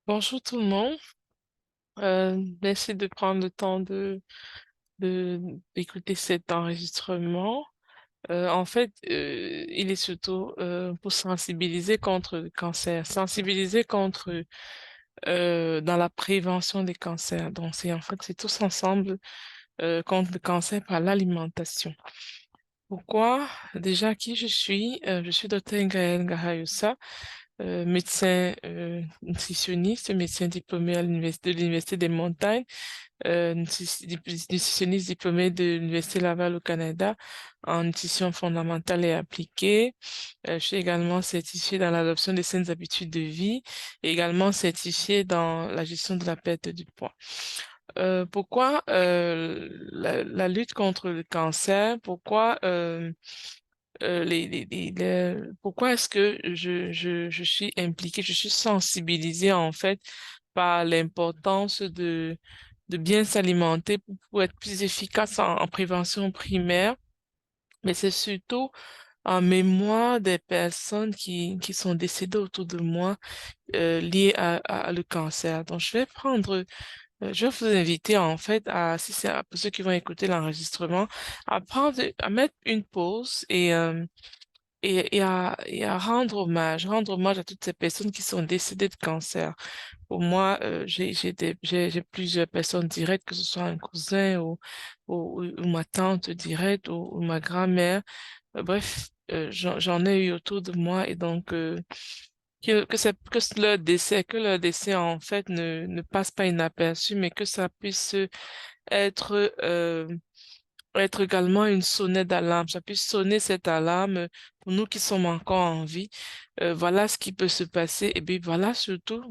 Bonjour tout le monde. Merci de prendre le temps de d'écouter cet enregistrement. Il est surtout pour sensibiliser contre le cancer, sensibiliser contre dans la prévention des cancers. Donc c'est tous ensemble contre le cancer par l'alimentation. Pourquoi? Déjà qui je suis? Je suis Dr. Ngaël Gahayusa, médecin nutritionniste, médecin diplômé à de l'Université des Montagnes, nutritionniste diplômé de l'Université Laval au Canada en nutrition fondamentale et appliquée. Je suis également certifiée dans l'adoption des saines habitudes de vie et également certifiée dans la gestion de la perte du poids. Pourquoi la lutte contre le cancer? Pourquoi pourquoi est-ce que je suis impliquée, je suis sensibilisée en fait par l'importance de bien s'alimenter pour être plus efficace en prévention primaire, mais c'est surtout en mémoire des personnes qui sont décédées autour de moi liées à le cancer. Donc, je vais vous inviter en fait si c'est pour ceux qui vont écouter l'enregistrement, à mettre une pause et à rendre hommage à toutes ces personnes qui sont décédées de cancer. Pour moi, j'ai plusieurs personnes directes, que ce soit un cousin ou ma tante directe ou ma grand-mère. Bref, j'en ai eu autour de moi et donc que leur décès en fait ne passe pas inaperçu, mais que ça puisse être être également une sonnette d'alarme. Ça puisse sonner cette alarme pour nous qui sommes encore en vie. Voilà ce qui peut se passer. Et puis voilà surtout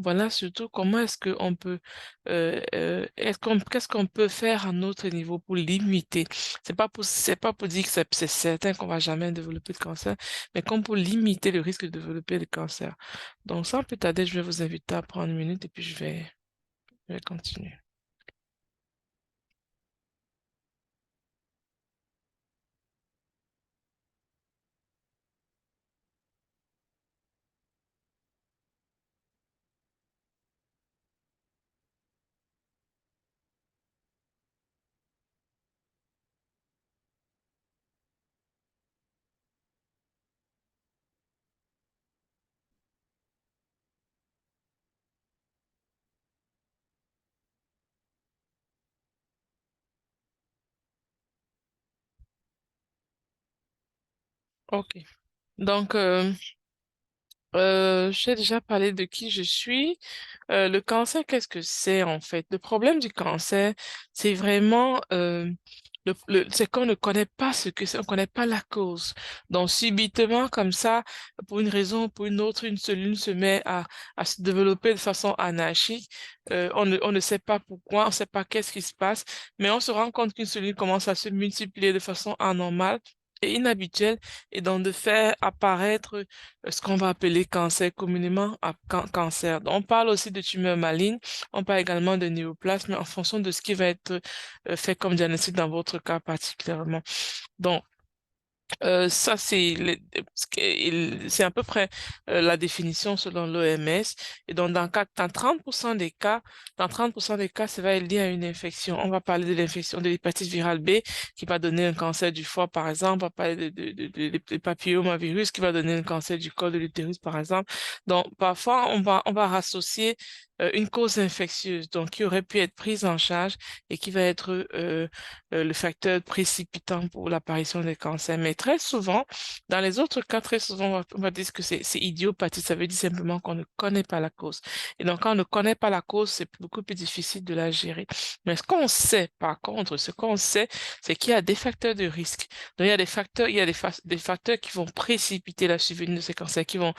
comment est-ce qu'on peut, qu'est-ce qu'on peut faire à notre niveau pour limiter. C'est pas pour dire que c'est certain qu'on va jamais développer de cancer, mais comme pour limiter le risque de développer le cancer. Donc, sans plus tarder, je vais vous inviter à prendre une minute et puis je vais continuer. OK. Donc, j'ai déjà parlé de qui je suis. Le cancer, qu'est-ce que c'est en fait? Le problème du cancer, c'est vraiment c'est qu'on ne connaît pas ce que c'est, on ne connaît pas la cause. Donc subitement, comme ça, pour une raison ou pour une autre, une cellule se met à se développer de façon anarchique. On ne sait pas pourquoi, on ne sait pas qu'est-ce qui se passe, mais on se rend compte qu'une cellule commence à se multiplier de façon anormale et inhabituelle et donc de faire apparaître ce qu'on va appeler cancer communément cancer. Donc, on parle aussi de tumeurs malignes, on parle également de néoplasme en fonction de ce qui va être fait comme diagnostic dans votre cas particulièrement. Donc, ça, c'est à peu près la définition selon l'OMS. Et donc, dans 30% des cas, dans 30% des cas, ça va être lié à une infection. On va parler de l'infection de l'hépatite virale B qui va donner un cancer du foie, par exemple. On va parler de papillomavirus qui va donner un cancer du col de l'utérus, par exemple. Donc, parfois, on va rassocier une cause infectieuse, donc qui aurait pu être prise en charge et qui va être le facteur précipitant pour l'apparition des cancers. Mais très souvent, dans les autres cas, très souvent, on va dire que c'est idiopathique. Ça veut dire simplement qu'on ne connaît pas la cause. Et donc, quand on ne connaît pas la cause, c'est beaucoup plus difficile de la gérer. Mais ce qu'on sait, par contre, ce qu'on sait, c'est qu'il y a des facteurs de risque. Donc, il y a des facteurs qui vont précipiter la survenue de ces cancers, qui vont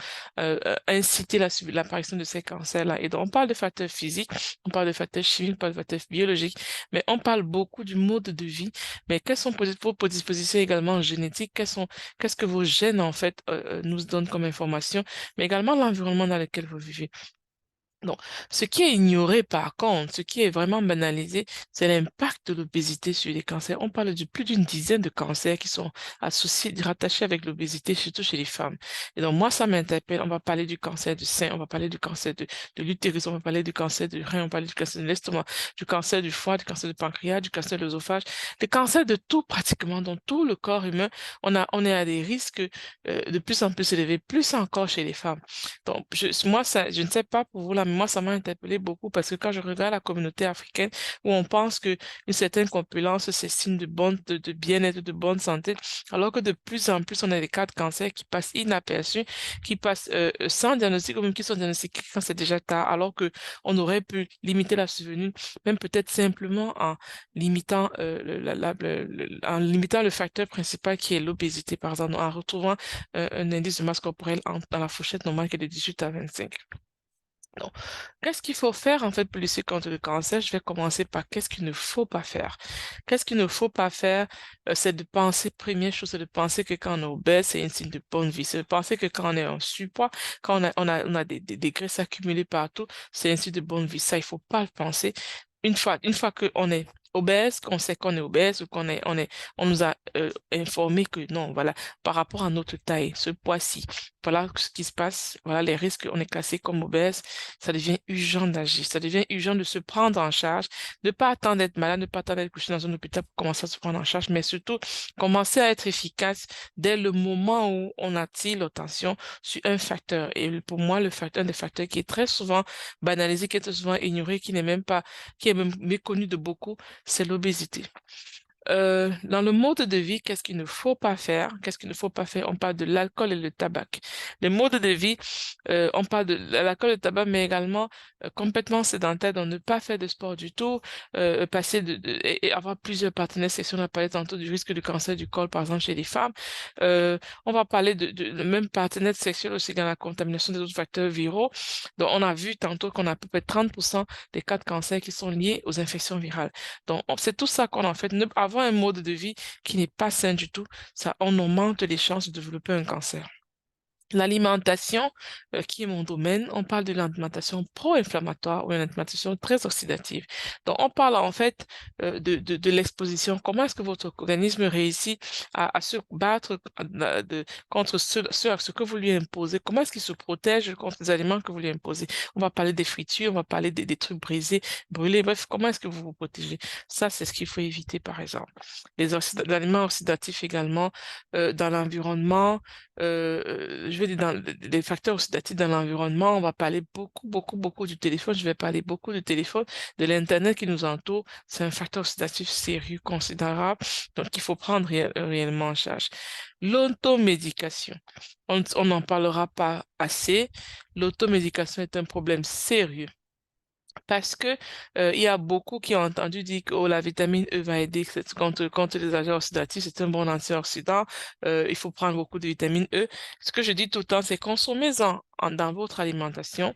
inciter l'apparition de ces cancers-là. Et donc, on parle de facteurs physiques, on parle de facteurs chimiques, on parle de facteurs biologiques, mais on parle beaucoup du mode de vie. Mais quelles sont vos prédispositions également génétiques? Qu'est-ce que vos gènes, en fait, nous donnent comme information, mais également l'environnement dans lequel vous vivez. Donc, ce qui est ignoré par contre, ce qui est vraiment banalisé, c'est l'impact de l'obésité sur les cancers. On parle de plus d'une dizaine de cancers qui sont associés, rattachés avec l'obésité, surtout chez les femmes. Et donc, moi, ça m'interpelle. On va parler du cancer du sein, on va parler du cancer de l'utérus, on va parler du cancer du rein, on va parler du cancer de l'estomac, du cancer du foie, du cancer du pancréas, du cancer de l'œsophage, des cancers de tout pratiquement, dans tout le corps humain. On est à des risques de plus en plus élevés, plus encore chez les femmes. Donc, moi, ça, je ne sais pas pour vous là, mais moi, ça m'a interpellé beaucoup parce que quand je regarde la communauté africaine où on pense que une certaine compétence, c'est signe de bien-être, de bonne santé, alors que de plus en plus, on a des cas de cancer qui passent inaperçus, qui passent sans diagnostic ou même qui sont diagnostiqués quand c'est déjà tard, alors que on aurait pu limiter la survenue, même peut-être simplement en limitant, en limitant le facteur principal qui est l'obésité, par exemple, en retrouvant un indice de masse corporelle dans la fourchette normale qui est de 18 à 25. Donc, qu'est-ce qu'il faut faire en fait pour lutter contre le cancer? Je vais commencer par qu'est-ce qu'il ne faut pas faire. Qu'est-ce qu'il ne faut pas faire? C'est de penser, première chose, c'est de penser que quand on est obèse, c'est un signe de bonne vie. C'est de penser que quand on est en surpoids, quand on a des graisses accumulées partout, c'est un signe de bonne vie. Ça, il faut pas le penser. Une fois qu'on est obèse, qu'on sait qu'on est obèse ou on nous a informé que non, voilà, par rapport à notre taille, ce poids-ci, voilà ce qui se passe, voilà les risques, on est classé comme obèse, ça devient urgent d'agir, ça devient urgent de se prendre en charge, de pas attendre d'être malade, ne pas attendre d'être couché dans un hôpital pour commencer à se prendre en charge, mais surtout commencer à être efficace dès le moment où on attire l'attention sur un facteur. Et pour moi, un des facteurs qui est très souvent banalisé, qui est très souvent ignoré, qui est même méconnu de beaucoup, c'est l'obésité. Dans le mode de vie, qu'est-ce qu'il ne faut pas faire? Qu'est-ce qu'il ne faut pas faire? On parle de l'alcool et le tabac. Le mode de vie, on parle de l'alcool et le tabac, mais également complètement sédentaire, donc ne pas faire de sport du tout, passer et avoir plusieurs partenaires sexuels. On a parlé tantôt du risque de cancer du col, par exemple, chez les femmes. On va parler de même partenaire sexuel aussi dans la contamination des autres facteurs viraux. Donc, on a vu tantôt qu'on a à peu près 30% des cas de cancer qui sont liés aux infections virales. Donc, c'est tout ça qu'on en fait. Avoir un mode de vie qui n'est pas sain du tout, ça, on augmente les chances de développer un cancer. L'alimentation, qui est mon domaine, on parle de l'alimentation pro-inflammatoire ou une alimentation très oxydative. Donc, on parle en fait de l'exposition. Comment est-ce que votre organisme réussit à se battre contre ce que vous lui imposez? Comment est-ce qu'il se protège contre les aliments que vous lui imposez? On va parler des fritures, on va parler des trucs brisés, brûlés. Bref, comment est-ce que vous vous protégez? Ça, c'est ce qu'il faut éviter, par exemple. Les aliments oxydatifs également dans l'environnement je vais dire dans les facteurs oxydatifs dans l'environnement, on va parler beaucoup du téléphone. Je vais parler beaucoup du téléphone, de l'Internet qui nous entoure. C'est un facteur oxydatif sérieux, considérable, donc il faut prendre réellement en charge. L'automédication. On n'en parlera pas assez. L'automédication est un problème sérieux. Parce que il y a beaucoup qui ont entendu dire que oh, la vitamine E va aider contre les agents oxydatifs, c'est un bon antioxydant, il faut prendre beaucoup de vitamine E. Ce que je dis tout le temps, c'est consommez-en dans votre alimentation,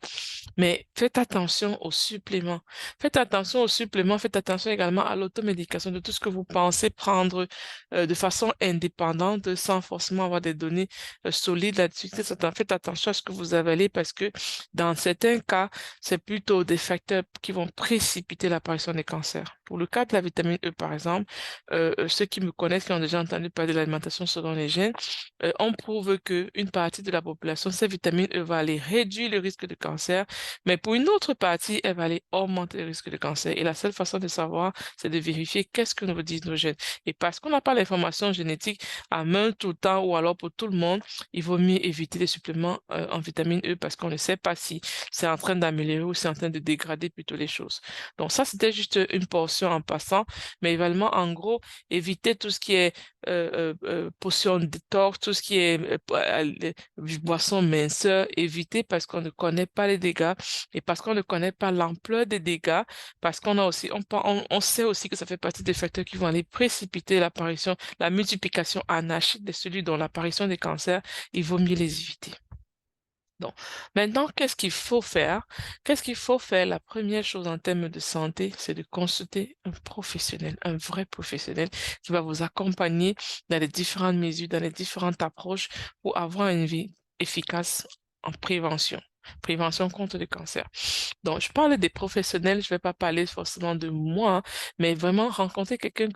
mais faites attention aux suppléments. Faites attention aux suppléments, faites attention également à l'automédication de tout ce que vous pensez prendre de façon indépendante, sans forcément avoir des données solides là-dessus. Faites attention à ce que vous avalez parce que dans certains cas, c'est plutôt des facteurs qui vont précipiter l'apparition des cancers. Pour le cas de la vitamine E, par exemple, ceux qui me connaissent, qui ont déjà entendu parler de l'alimentation selon les gènes, on prouve que une partie de la population, cette vitamine E va aller réduire le risque de cancer, mais pour une autre partie, elle va aller augmenter le risque de cancer. Et la seule façon de savoir, c'est de vérifier qu'est-ce que nous disent nos gènes. Et parce qu'on n'a pas l'information génétique à main tout le temps ou alors pour tout le monde, il vaut mieux éviter les suppléments en vitamine E parce qu'on ne sait pas si c'est en train d'améliorer ou c'est en train de dégrader plutôt les choses. Donc ça, c'était juste une portion en passant, mais également, en gros, éviter tout ce qui est potion détox, tout ce qui est boisson minceur, éviter parce qu'on ne connaît pas les dégâts et parce qu'on ne connaît pas l'ampleur des dégâts, parce qu'on a aussi, on sait aussi que ça fait partie des facteurs qui vont aller précipiter l'apparition, la multiplication anarchique de celui dont l'apparition des cancers, il vaut mieux les éviter. Donc, maintenant, qu'est-ce qu'il faut faire? Qu'est-ce qu'il faut faire? La première chose en termes de santé, c'est de consulter un professionnel, un vrai professionnel qui va vous accompagner dans les différentes mesures, dans les différentes approches pour avoir une vie efficace en prévention. prévention contre le cancer. Donc, je parle des professionnels, je vais pas parler forcément de moi, hein, mais vraiment rencontrer quelqu'un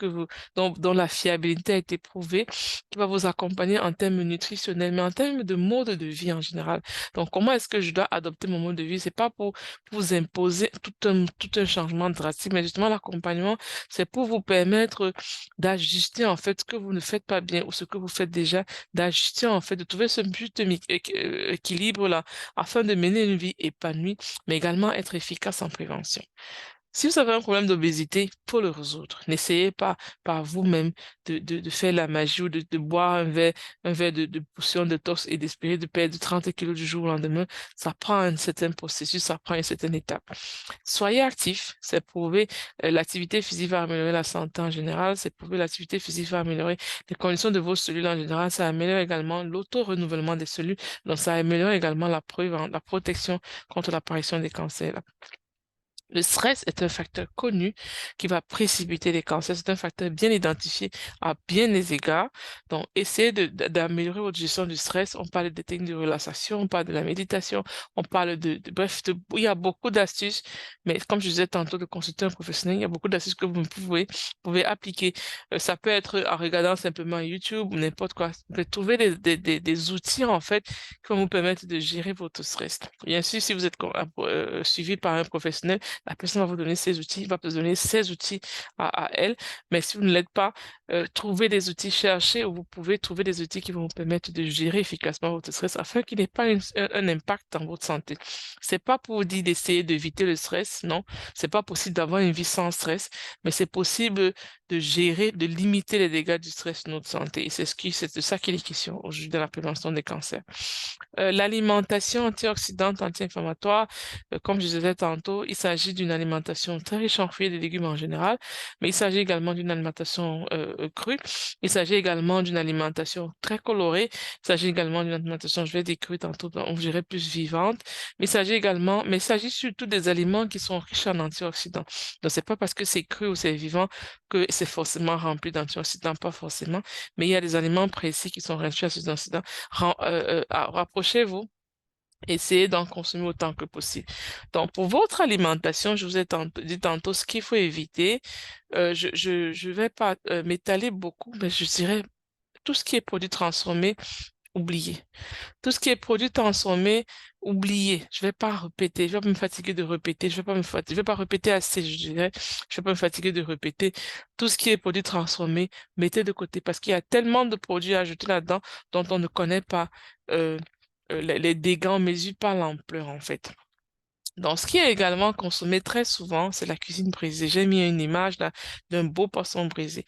dont la fiabilité a été prouvée, qui va vous accompagner en termes nutritionnels, mais en termes de mode de vie en général. Donc, comment est-ce que je dois adopter mon mode de vie? C'est pas pour vous imposer tout un changement drastique, mais justement, l'accompagnement, c'est pour vous permettre d'ajuster, en fait, ce que vous ne faites pas bien ou ce que vous faites déjà, d'ajuster, en fait, de trouver ce but équilibre-là afin de mener une vie épanouie mais également être efficace en prévention. Si vous avez un problème d'obésité, il faut le résoudre. N'essayez pas par vous-même de faire la magie ou de boire un verre de potion de tox et d'espérer de perdre 30 kilos du jour au lendemain. Ça prend un certain processus, ça prend une certaine étape. Soyez actif, c'est prouvé. L'activité physique va améliorer la santé en général, c'est prouvé l'activité physique va améliorer les conditions de vos cellules en général, ça améliore également l'auto-renouvellement des cellules, donc ça améliore également la protection contre l'apparition des cancers. Le stress est un facteur connu qui va précipiter les cancers. C'est un facteur bien identifié à bien des égards. Donc, essayez d'améliorer votre gestion du stress. On parle des techniques de relaxation, on parle de la méditation, on parle bref, il y a beaucoup d'astuces. Mais comme je disais tantôt, de consulter un professionnel, il y a beaucoup d'astuces que vous pouvez appliquer. Ça peut être en regardant simplement YouTube ou n'importe quoi. Vous pouvez trouver des outils, en fait, qui vont vous permettre de gérer votre stress. Bien sûr, si vous êtes suivi par un professionnel, la personne va vous donner ses outils, va vous donner ses outils à elle. Mais si vous ne l'êtes pas, trouvez des outils, cherchez où vous pouvez trouver des outils qui vont vous permettre de gérer efficacement votre stress afin qu'il n'ait pas un impact dans votre santé. C'est pas pour vous dire d'essayer d'éviter le stress, non. C'est pas possible d'avoir une vie sans stress, mais c'est possible de gérer, de limiter les dégâts du stress sur notre santé. Et c'est de ça qu'il est question aujourd'hui dans la prévention des cancers. L'alimentation antioxydante, anti-inflammatoire, comme je disais tantôt, il s'agit d'une alimentation très riche en fruits et légumes en général, mais il s'agit également d'une alimentation crue. Il s'agit également d'une alimentation très colorée. Il s'agit également d'une alimentation, je vais dire crue tantôt, on dirait plus vivante. Mais il s'agit surtout des aliments qui sont riches en antioxydants. Donc, c'est pas parce que c'est cru ou c'est vivant que c'est forcément rempli d'antioxydants, pas forcément. Mais il y a des aliments précis qui sont riches en antioxydants. Rapprochez-vous. Essayez d'en consommer autant que possible. Donc, pour votre alimentation, je vous ai dit tantôt ce qu'il faut éviter. Je vais pas m'étaler beaucoup, mais je dirais tout ce qui est produit transformé, oubliez. Tout ce qui est produit transformé, oubliez. Je vais pas répéter, je vais pas me fatiguer de répéter, je vais pas répéter assez, je dirais. Je vais pas me fatiguer de répéter. Tout ce qui est produit transformé, mettez de côté parce qu'il y a tellement de produits ajoutés là-dedans dont on ne connaît pas. euh, les dégâts, on mesure pas l'ampleur en fait. Donc, ce qui est également consommé très souvent, c'est la cuisine brisée. J'ai mis une image là d'un beau poisson brisé.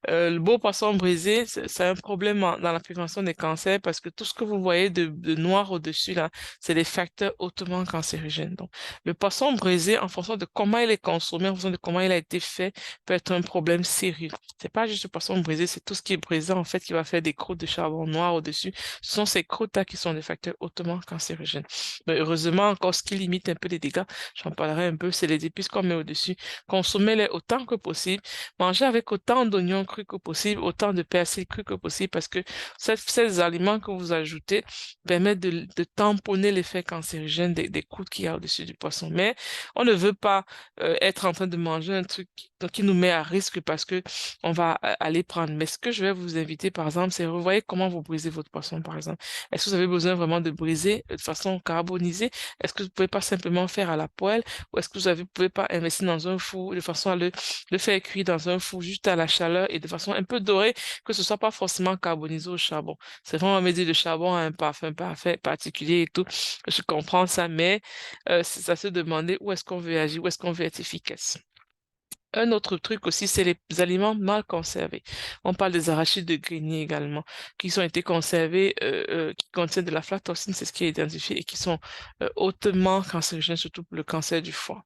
Le beau poisson brisé, c'est un problème dans la prévention des cancers parce que tout ce que vous voyez de noir au-dessus là, c'est des facteurs hautement cancérigènes. Donc, le poisson brisé, en fonction de comment il est consommé, en fonction de comment il a été fait, peut être un problème sérieux. C'est pas juste le poisson brisé, c'est tout ce qui est brisé en fait qui va faire des croûtes de charbon noir au-dessus. Ce sont ces croûtes-là qui sont des facteurs hautement cancérigènes. Mais heureusement, encore ce qui limite un peu les dégâts, j'en parlerai un peu, c'est les épices qu'on met au-dessus. Consommez-les autant que possible. Mangez avec autant d'oignons crus que possible, autant de persil cru que possible, parce que ces aliments que vous ajoutez permettent de tamponner l'effet cancérigène des croûtes qu'il y a au-dessus du poisson. Mais on ne veut pas être en train de manger un truc qui nous met à risque parce que on va aller prendre. Mais ce que je vais vous inviter, par exemple, c'est revoyez comment vous brisez votre poisson, par exemple. Est-ce que vous avez besoin vraiment de briser de façon carbonisée? Est-ce que vous pouvez pas simplement faire à la poêle? Ou est-ce que vous pouvez pas investir dans un four de façon à le faire cuire dans un four juste à la chaleur et de façon un peu dorée, que ce soit pas forcément carbonisé au charbon. C'est vraiment me dire le charbon a un parfum parfait, particulier et tout. Je comprends ça, mais c'est à se demander où est-ce qu'on veut agir, où est-ce qu'on veut être efficace. Un autre truc aussi, c'est les aliments mal conservés. On parle des arachides de grenier également, qui ont été conservés, qui contiennent de la aflatoxine, c'est ce qui est identifié, et qui sont hautement cancérigènes, surtout pour le cancer du foie.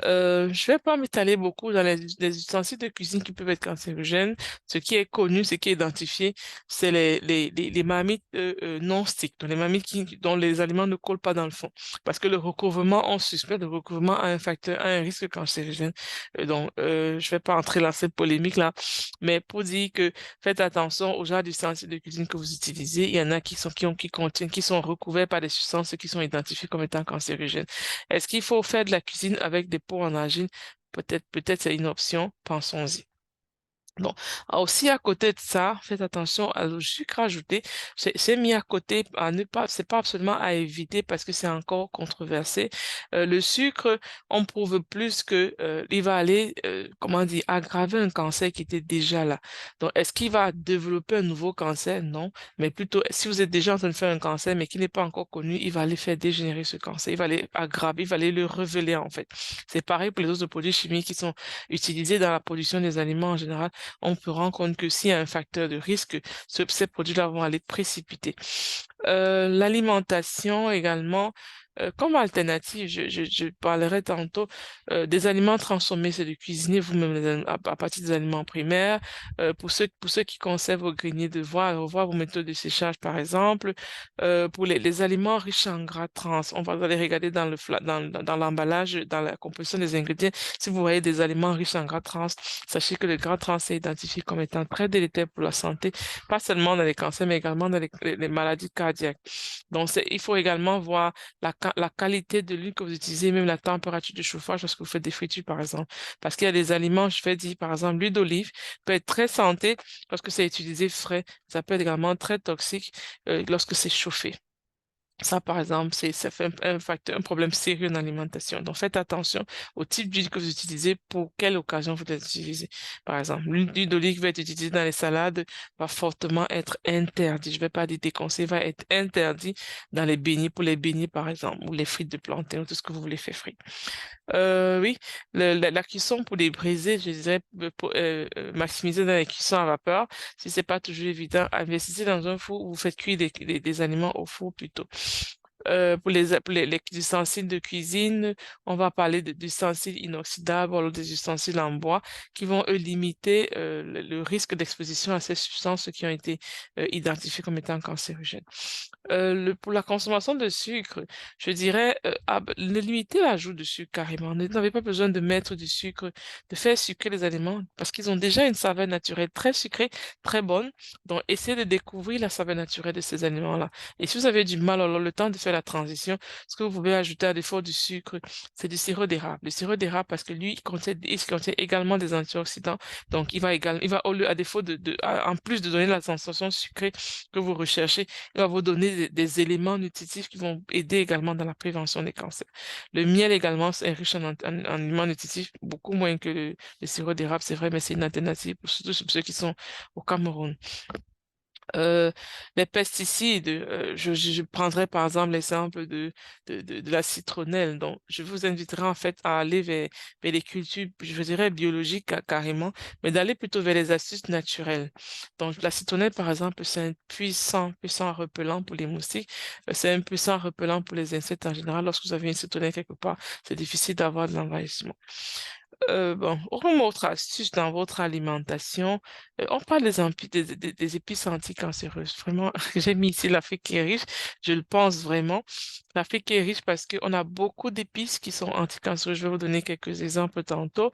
Je vais pas m'étaler beaucoup dans les ustensiles de cuisine qui peuvent être cancérigènes. Ce qui est connu, ce qui est identifié, c'est les marmites non stick, donc les marmites dont les aliments ne collent pas dans le fond. Parce que le recouvrement, on suspecte, le recouvrement a un facteur, a un risque cancérigène. Je vais pas entrer dans cette polémique là, mais pour dire que faites attention aux genres d'ustensiles de cuisine que vous utilisez. Il y en a qui contiennent, qui sont recouverts par des substances qui sont identifiées comme étant cancérigènes. Est-ce qu'il faut faire de la cuisine avec des pots en argile? Peut-être c'est une option, pensons-y. Bon, aussi à côté de ça, faites attention au sucre ajouté. C'est mis à côté à ne pas, c'est pas absolument à éviter parce que c'est encore controversé. Le sucre, on prouve plus que il va aller, comment dire, aggraver un cancer qui était déjà là. Donc, est-ce qu'il va développer un nouveau cancer? Non, mais plutôt, si vous êtes déjà en train de faire un cancer mais qui n'est pas encore connu, il va aller faire dégénérer ce cancer. Il va aller aggraver, il va aller le révéler en fait. C'est pareil pour les autres produits chimiques qui sont utilisés dans la production des aliments en général. On peut rendre compte que s'il y a un facteur de risque, ces produits-là vont aller précipiter. L'alimentation également, comme alternative, je parlerai tantôt des aliments transformés, c'est de cuisiner vous-même à partir des aliments primaires. Pour ceux qui conservent au grenier, de revoir vos méthodes de séchage, par exemple. Pour les aliments riches en gras trans, on va aller regarder dans dans l'emballage, dans la composition des ingrédients. Si vous voyez des aliments riches en gras trans, sachez que le gras trans est identifié comme étant très délétère pour la santé, pas seulement dans les cancers, mais également dans les maladies cardiaques. Donc, il faut également voir la qualité de l'huile que vous utilisez, même la température de chauffage lorsque vous faites des fritures, par exemple. Parce qu'il y a des aliments, je vais dire, par exemple, l'huile d'olive peut être très santé lorsque c'est utilisé frais. Ça peut être également très toxique lorsque c'est chauffé. Ça, par exemple, ça fait un facteur, un problème sérieux dans l'alimentation. Donc, faites attention au type d'huile que vous utilisez, pour quelle occasion vous l'utilisez. Par exemple, l'huile d'olive qui va être utilisée dans les salades va fortement être interdit. Je ne vais pas dire déconseillé, va être interdit dans les beignets, pour les beignets, par exemple, ou les frites de plantain, ou tout ce que vous voulez faire frire. Oui, la cuisson pour les briser, je dirais, maximiser dans les cuissons à vapeur. Si c'est pas toujours évident, investissez dans un four où vous faites cuire des aliments au four plutôt. Les ustensiles de cuisine, on va parler d'ustensiles inoxydables ou des ustensiles en bois qui vont limiter le risque d'exposition à ces substances qui ont été identifiées comme étant cancérigènes. Pour la consommation de sucre, je dirais limiter l'ajout de sucre carrément. Vous n'avez pas besoin de mettre du sucre, de faire sucrer les aliments parce qu'ils ont déjà une saveur naturelle très sucrée, très bonne. Donc, essayez de découvrir la saveur naturelle de ces aliments-là. Et si vous avez du mal, alors le temps de faire la transition, ce que vous pouvez ajouter à défaut du sucre, c'est du sirop d'érable. Le sirop d'érable, parce que lui, il contient également des antioxydants. Donc, il va, à défaut en plus de donner la sensation sucrée que vous recherchez, il va vous donner des éléments nutritifs qui vont aider également dans la prévention des cancers. Le miel également est riche en aliments nutritifs, beaucoup moins que le sirop d'érable, c'est vrai, mais c'est une alternative, surtout pour ceux qui sont au Cameroun. Euh, les pesticides, je prendrai par exemple l'exemple de la citronnelle. Donc, je vous inviterai en fait à aller vers les cultures, je dirais biologiques carrément, mais d'aller plutôt vers les astuces naturelles. Donc, la citronnelle, par exemple, c'est un puissant repellent pour les moustiques. C'est un puissant repellent pour les insectes en général. Lorsque vous avez une citronnelle quelque part, c'est difficile d'avoir de l'envahissement. Bon, comme autre astuce dans votre alimentation, on parle des épices anticancéreuses. Vraiment, j'ai mis ici l'Afrique qui est riche. Je le pense vraiment. L'Afrique est riche parce qu'on a beaucoup d'épices qui sont anticancéreuses. Je vais vous donner quelques exemples tantôt.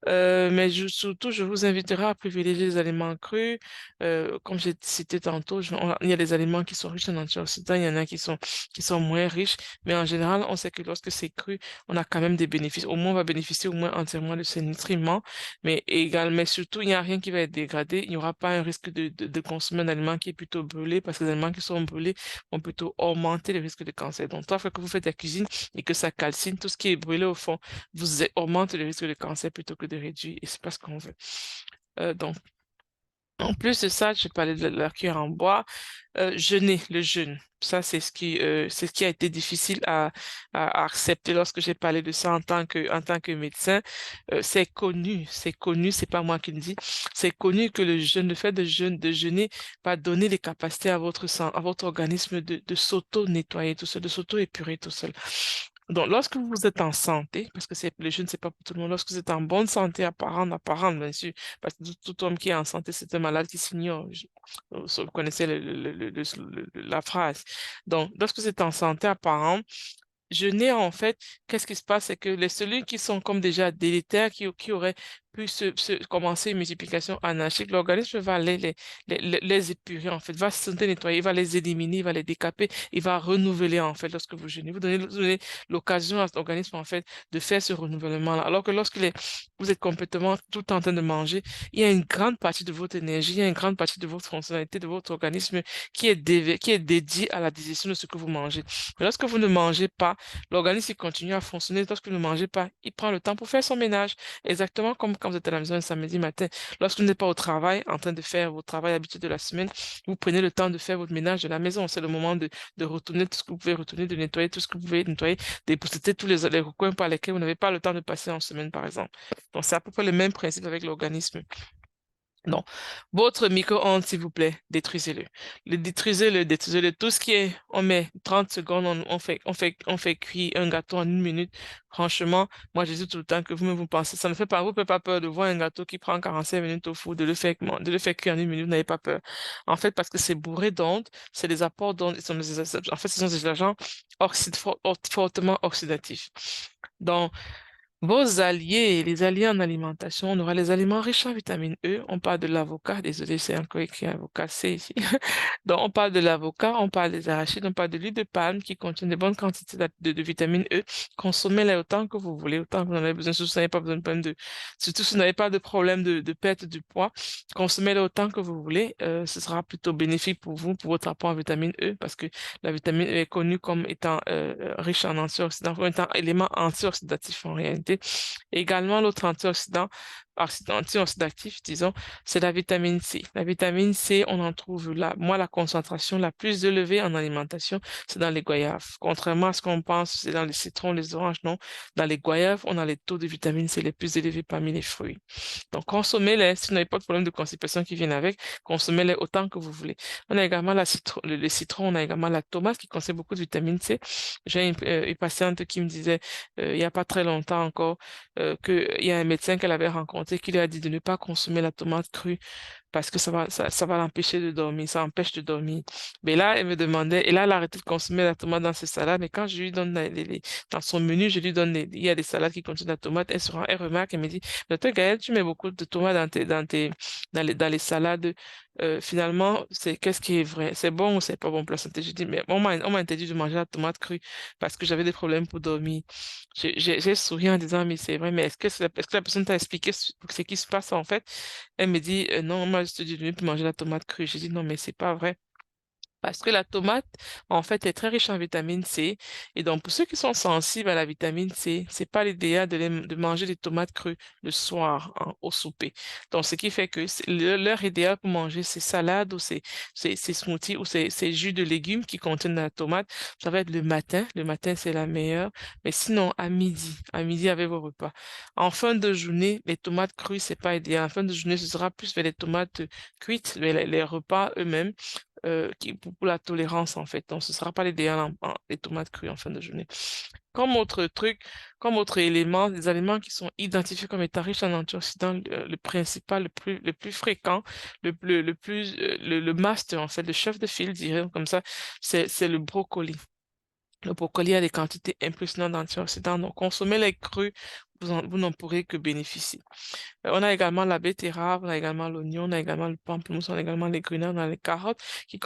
Surtout, je vous inviterai à privilégier les aliments crus. Comme j'ai cité tantôt, il y a des aliments qui sont riches en antioxydants, il y en a qui sont moins riches. Mais en général, on sait que lorsque c'est cru, on a quand même des bénéfices. Au moins, on va bénéficier au moins entièrement de ces nutriments. Mais surtout, il n'y a rien qui va être dégradé. Il n'y aura pas un risque de consommer un aliment qui est plutôt brûlé, parce que les aliments qui sont brûlés vont plutôt augmenter le risque de cancer. Donc, toi, faut que vous faites la cuisine et que ça calcine, tout ce qui est brûlé au fond vous augmente le risque de cancer plutôt que de réduire, et c'est pas ce qu'on veut. Donc, en plus de ça, je parlais de la cuillère en bois. Jeûner, le jeûne. Ça, c'est ce qui a été difficile à accepter lorsque j'ai parlé de ça en tant que médecin. C'est connu, c'est pas moi qui le dis. C'est connu que le jeûne, le fait de jeûner va donner les capacités à votre sang, à votre organisme de s'auto-nettoyer tout seul, de s'auto-épurer tout seul. Donc, lorsque vous êtes en santé, parce que c'est le jeûne, c'est pas pour tout le monde, lorsque vous êtes en bonne santé apparente, bien sûr, parce que tout homme qui est en santé, c'est un malade qui s'ignore. Vous connaissez la phrase. Donc, lorsque vous êtes en santé apparente, jeûner, en fait, qu'est-ce qui se passe? C'est que les cellules qui sont comme déjà délétères, qui auraient pu commencer une multiplication anarchique, l'organisme va les épurer, en fait, va se nettoyer, il va les éliminer, il va les décaper, il va renouveler, en fait, lorsque vous jeûnez. Vous donnez l'occasion à cet organisme, en fait, de faire ce renouvellement-là. Alors que lorsque vous êtes complètement tout en train de manger, il y a une grande partie de votre énergie, il y a une grande partie de votre fonctionnalité, de votre organisme qui est dédiée à la digestion de ce que vous mangez. Mais lorsque vous ne mangez pas, l'organisme il continue à fonctionner. Lorsque vous ne mangez pas, il prend le temps pour faire son ménage. Exactement comme quand vous êtes à la maison un samedi matin. Lorsque vous n'êtes pas au travail, en train de faire votre travail habituel de la semaine, vous prenez le temps de faire votre ménage de la maison. C'est le moment de retourner tout ce que vous pouvez retourner, de nettoyer tout ce que vous pouvez nettoyer, d'épousseter tous les recoins par lesquels vous n'avez pas le temps de passer en semaine, par exemple. Donc, c'est à peu près le même principe avec l'organisme. Non. Votre micro-ondes, s'il vous plaît, détruisez-le. Détruisez-le. Tout ce qui est, on met 30 secondes, on fait cuire un gâteau en 1 minute. Franchement, moi, je dis tout le temps que vous pensez, ça ne fait pas, vous ne faites pas peur de voir un gâteau qui prend 45 minutes au four, de le faire cuire en 1 minute, vous n'avez pas peur. En fait, parce que c'est bourré d'ondes, c'est des apports d'ondes, en fait, ce sont des agents fortement oxydatifs. Donc, vos alliés, les alliés en alimentation, on aura les aliments riches en vitamine E. On parle de l'avocat. Désolé, c'est encore écrit avocat C ici. Donc, on parle de l'avocat, on parle des arachides, on parle de l'huile de palme qui contient de bonnes quantités de vitamine E. Consommez-les autant que vous voulez, autant que vous en avez besoin. Surtout si vous n'avez pas de problème de perte du poids, consommez-les autant que vous voulez. Ce sera plutôt bénéfique pour vous, pour votre apport en vitamine E, parce que la vitamine E est connue comme étant riche en antioxydants, comme étant élément antioxydatif en réalité. Également, l'autre antioxydatif, disons, c'est la vitamine C. La vitamine C, on en trouve là. Moi, la concentration la plus élevée en alimentation, c'est dans les goyaves. Contrairement à ce qu'on pense, c'est dans les citrons, les oranges, non. Dans les goyaves, on a les taux de vitamine C les plus élevés parmi les fruits. Donc, consommez-les. Si vous n'avez pas de problème de constipation qui viennent avec, consommez-les autant que vous voulez. On a également le citron, on a également la tomate qui contient beaucoup de vitamine C. J'ai une patiente qui me disait, il n'y a pas très longtemps encore, qu'il y a un médecin qu'elle avait rencontré qui lui a dit de ne pas consommer la tomate crue parce que ça va l'empêcher de dormir, ça empêche de dormir. Mais là, elle me demandait, et là, elle a arrêté de consommer la tomate dans ses salades, mais quand je lui donne dans son menu, je lui donne il y a des salades qui contiennent la tomate, elle remarque, elle me dit, docteur Gaël, tu mets beaucoup de tomates dans les salades. Finalement, qu'est-ce qui est vrai? C'est bon ou c'est pas bon pour la santé? Je dis, mais on m'a interdit de manger la tomate crue parce que j'avais des problèmes pour dormir. J'ai souri en disant, mais c'est vrai, mais est-ce que la personne t'a expliqué ce qui se passe en fait? Elle me dit, non, moi, je te dis de ne plus manger la tomate crue. J'ai dit, non, mais c'est pas vrai. Parce que la tomate, en fait, est très riche en vitamine C. Et donc, pour ceux qui sont sensibles à la vitamine C, c'est pas l'idéal de manger des tomates crues le soir, hein, au souper. Donc, ce qui fait que l'heure idéale pour manger ces salades ou ces smoothies ou ces jus de légumes qui contiennent la tomate, ça va être le matin. Le matin, c'est la meilleure. Mais sinon, à midi. À midi, avec vos repas. En fin de journée, les tomates crues, c'est pas idéal. En fin de journée, ce sera plus vers les tomates cuites, les repas eux-mêmes pour la tolérance en fait. Donc, ce ne sera pas l'idéal les tomates crues en fin de journée. Comme autre truc, comme autre élément, des aliments qui sont identifiés comme étant riches en antioxydants, le principal, le plus fréquent, le master en fait, le chef de file, dirais comme ça, c'est le brocoli. Le brocoli a des quantités impressionnantes d'antioxydants, donc consommez-les crus, vous n'en pourrez que bénéficier. On a également la betterave, on a également l'oignon, on a également le pamplemousse, on a également les grenades, on a les carottes qui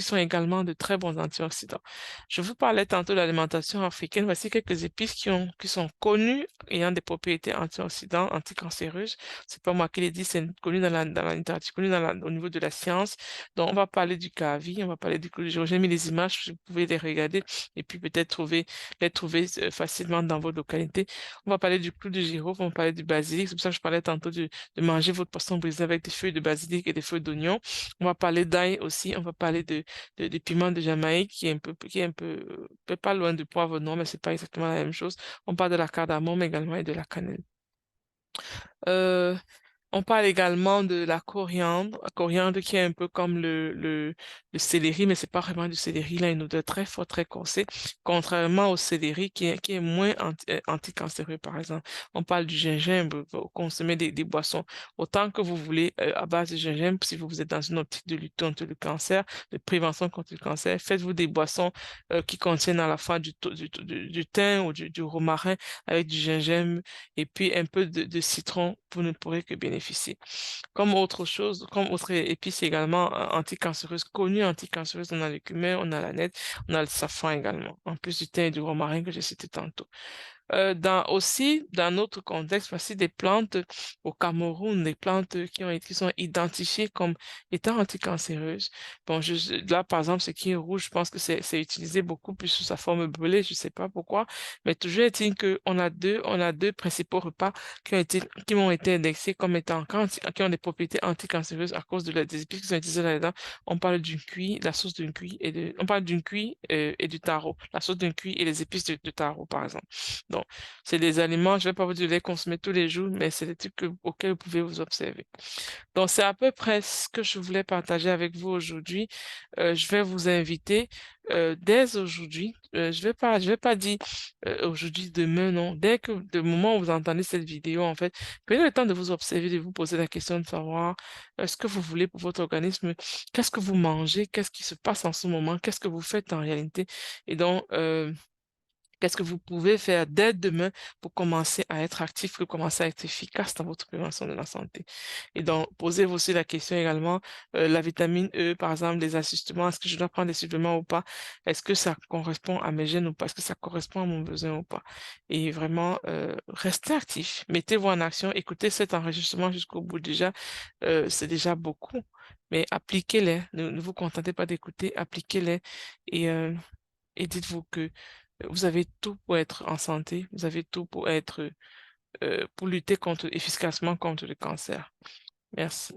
sont également de très bons antioxydants. Je vous parlais tantôt de l'alimentation africaine. Voici quelques épices qui sont connues ayant des propriétés antioxydantes, anticancéreuses. C'est pas moi qui l'ai dit, c'est connu dans la littérature, connu au niveau de la science. Donc, on va parler du cavi, on va parler du clou de girofle. J'ai mis les images, vous pouvez les regarder et puis peut-être les trouver facilement dans votre localité. On va parler du clou de girofle, on va parler du basilic. C'est pour ça que je parlais tantôt de manger votre poisson brisé avec des feuilles de basilic et des feuilles d'oignon. On va parler d'ail aussi. On va parler de piment de Jamaïque qui est un peu pas loin du poivre non, mais c'est pas exactement la même chose. On parle de la cardamome également et de la cannelle. Euh, On parle également de la coriandre qui est un peu comme le céleri, mais c'est pas vraiment du céleri, il a une odeur très forte, très corsée, contrairement au céleri qui est moins anticancéreux, par exemple. On parle du gingembre, vous consommez des boissons autant que vous voulez à base de gingembre, si vous êtes dans une optique de lutte contre le cancer, de prévention contre le cancer, faites-vous des boissons qui contiennent à la fois du thym ou du romarin avec du gingembre et puis un peu de citron, vous ne pourrez que bénéficier. Comme autre chose, comme autre épice également anticancéreuse, connue anticancéreuse, on a le cumin, on a la nette, on a le safran également, en plus du thym et du romarin que j'ai cité tantôt. Dans notre contexte, voici des plantes au Cameroun, des plantes qui sont identifiées comme étant anticancéreuses. Bon, là, par exemple, ce qui est rouge, je pense que c'est utilisé beaucoup plus sous sa forme brûlée, je sais pas pourquoi, mais toujours est-il on a deux principaux repas qui ont été indexés comme étant, qui ont des propriétés anticancéreuses à cause des épices qui sont utilisées là-dedans. On parle d'une cuit, la sauce d'une cuit on parle d'une cuit, et du taro, la sauce d'une cuit et les épices de taro, par exemple. Donc, c'est des aliments, je vais pas vous dire de les consommer tous les jours, mais c'est des trucs auxquels vous pouvez vous observer. Donc, c'est à peu près ce que je voulais partager avec vous aujourd'hui. Je vais vous inviter dès aujourd'hui. Je vais pas dire aujourd'hui, demain, non. Dès que le moment où vous entendez cette vidéo, en fait, prenez le temps de vous observer, de vous poser la question de savoir ce que vous voulez pour votre organisme, qu'est-ce que vous mangez, qu'est-ce qui se passe en ce moment, qu'est-ce que vous faites en réalité. Et donc, qu'est-ce que vous pouvez faire dès demain pour commencer à être actif, pour commencer à être efficace dans votre prévention de la santé? Et donc, posez-vous aussi la question également, la vitamine E, par exemple, les ajustements, est-ce que je dois prendre des suppléments ou pas? Est-ce que ça correspond à mes gènes ou pas? Est-ce que ça correspond à mon besoin ou pas? Et vraiment, restez actif, mettez-vous en action, écoutez cet enregistrement jusqu'au bout déjà, c'est déjà beaucoup, mais appliquez-les, ne vous contentez pas d'écouter, appliquez-les et, euh, et dites-vous que vous avez tout pour être en santé, vous avez tout pour être, pour lutter efficacement contre le cancer. Merci.